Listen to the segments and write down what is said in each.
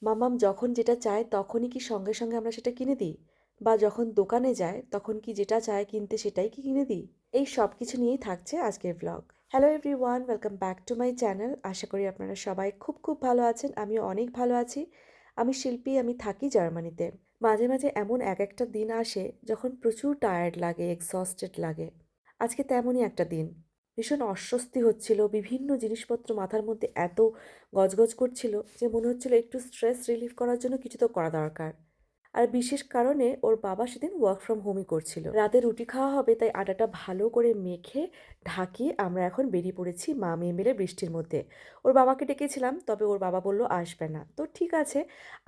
মামাম যখন যেটা চায় তখনই কি সঙ্গে সঙ্গে আমরা সেটা কিনে দিই? বা যখন দোকানে যায় তখন কি যেটা চায় কিনতে সেটাই কি কিনে দিই? এই সব কিছু নিয়েই থাকছে আজকের blog. Hello everyone, welcome back to my channel. আশা করি আপনারা সবাই খুব খুব ভালো আছেন। আমিও অনেক ভালো আছি। আমি শিল্পী, আমি থাকি জার্মানিতে। মাঝে মাঝে এমন এক একটা দিন আসে যখন প্রচুর টায়ার্ড লাগে, এক্সস্টেড লাগে। আজকে তেমনই একটা দিন। ভীষণ অস্বস্তি হচ্ছিল, বিভিন্ন জিনিসপত্র মাথার মধ্যে এত গজগজ করছিল যে মনে হচ্ছিল একটু স্ট্রেস রিলিফ করার জন্য কিছু তো করা দরকার। আর বিশেষ কারণে ওর বাবা সেদিন ওয়ার্ক ফ্রম হোমই করছিল। রাতে রুটি খাওয়া হবে তাই আটাটা ভালো করে মেখে ঢাকিয়ে আমরা এখন বেরিয়ে পড়েছি মা মেয়ে মিলে বৃষ্টির মধ্যে। ওর বাবাকে ডেকেছিলাম, তবে ওর বাবা বলল আসবে না। তো ঠিক আছে,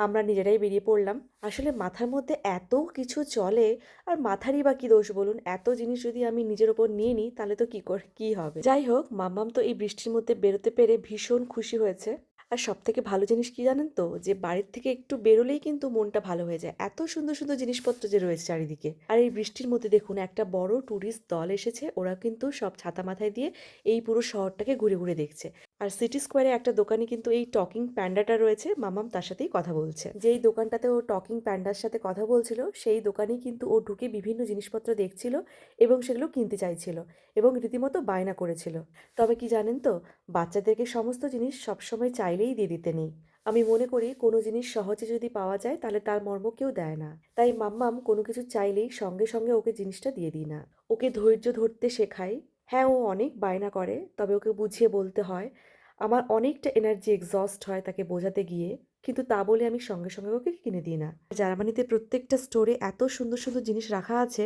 আমরা নিজেরাই বেরিয়ে পড়লাম। আসলে মাথার মধ্যে এত কিছু চলে, আর মাথারই বা কী দোষ বলুন? এত জিনিস যদি আমি নিজের ওপর নিয়ে নিই তাহলে তো কী হবে। যাই হোক, মাম্মাম তো এই বৃষ্টির মধ্যে বেরোতে পেরে ভীষণ খুশি হয়েছে। আর সবথেকে ভালো জিনিস কি জানেন তো? যে বাড়ির থেকে একটু বেরোলেই কিন্তু মনটা ভালো হয়ে যায়। এত সুন্দর সুন্দর জিনিসপত্র যে রয়েছে চারিদিকে। আর এই বৃষ্টির মধ্যে দেখুন, একটা বড় ট্যুরিস্ট দল এসেছে। ওরা কিন্তু সব ছাতা মাথায় দিয়ে এই পুরো শহরটাকে ঘুরে ঘুরে দেখছে। আর সিটি স্কোয়ারে একটা দোকানে কিন্তু এই টকিং প্যান্ডাটা রয়েছে। মামাম তার সাথেই কথা বলছে। যেই দোকানটাতে ও টকিং প্যান্ডার সাথে কথা বলছিল, সেই দোকানেই কিন্তু ও ঢুকে বিভিন্ন জিনিসপত্র দেখছিল এবং সেগুলো কিনতে চাইছিল এবং রীতিমতো বায়না করেছিল। তবে কি জানেন তো? বাচ্চাদেরকে সমস্ত জিনিস সবসময় চাইলেই দিয়ে দিতে নেই। আমি মনে করি কোনো জিনিস সহজে যদি পাওয়া যায় তাহলে তার মর্ম কেউ দেয় না। তাই মাম্মাম কোনো কিছু চাইলেই সঙ্গে সঙ্গে ওকে জিনিসটা দিয়ে দিই না। ওকে ধৈর্য ধরতে শেখাই। হ্যাঁ, ও অনেক বায়না করে, তবে ওকে বুঝিয়ে বলতে হয়। আমার অনেকটা এনার্জি এক্সস্ট হয় তাকে বোঝাতে গিয়ে, কিন্তু তা বলে আমি সঙ্গে সঙ্গে ওকে কিনে দিই না। জার্মানিতে প্রত্যেকটা স্টোরে এত সুন্দর সুন্দর জিনিস রাখা আছে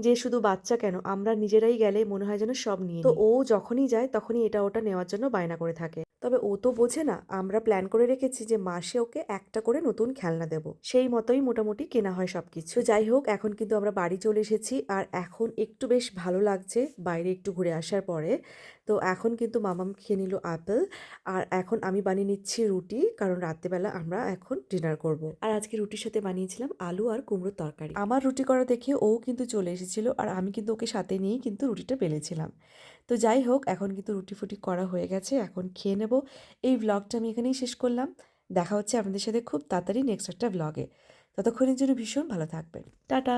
যে শুধু বাচ্চা কেন, আমরা নিজেরাই গেলে মনে হয় যেন সব নিয়ে তো নিই। ও যখনই যায় তখনই এটা ওটা নেওয়ার জন্য বায়না করে থাকে। তবে ও তো বোঝে না, আমরা প্ল্যান করে রেখেছি যে মাসে ওকে একটা করে নতুন খেলনা দেব। সেই মতোই মোটামুটি কেনা হয় সবকিছু। তো যাই হোক, এখন কিন্তু আমরা বাড়ি চলে এসেছি আর এখন একটু বেশ ভালো লাগছে বাইরে একটু ঘুরে আসার পরে। তো এখন কিন্তু মামাম খেয়ে নিল আপেল। আর এখন আমি বানিয়ে নিচ্ছি রুটি, কারণ রাত্রেবেলা আমরা এখন ডিনার করব। আর আজকে রুটির সাথে বানিয়েছিলাম আলু আর কুমড়োর তরকারি। আমার রুটি করা দেখে ও কিন্তু চলে এসেছিল আর আমি কিন্তু ওকে সাথে নিয়েই কিন্তু রুটিটা বেলেছিলাম। তো যাই হোক, এখন কিন্তু রুটি ফুটি করা হয়ে গেছে, এখন খেয়ে নেব। এই ব্লগটা আমি এখানেই শেষ করলাম। দেখা হচ্ছে আপনাদের সাথে খুব তাড়াতাড়ি নেক্সট একটা ব্লগে। ততক্ষণের জন্য ভীষণ ভালো থাকবেন। টাটা।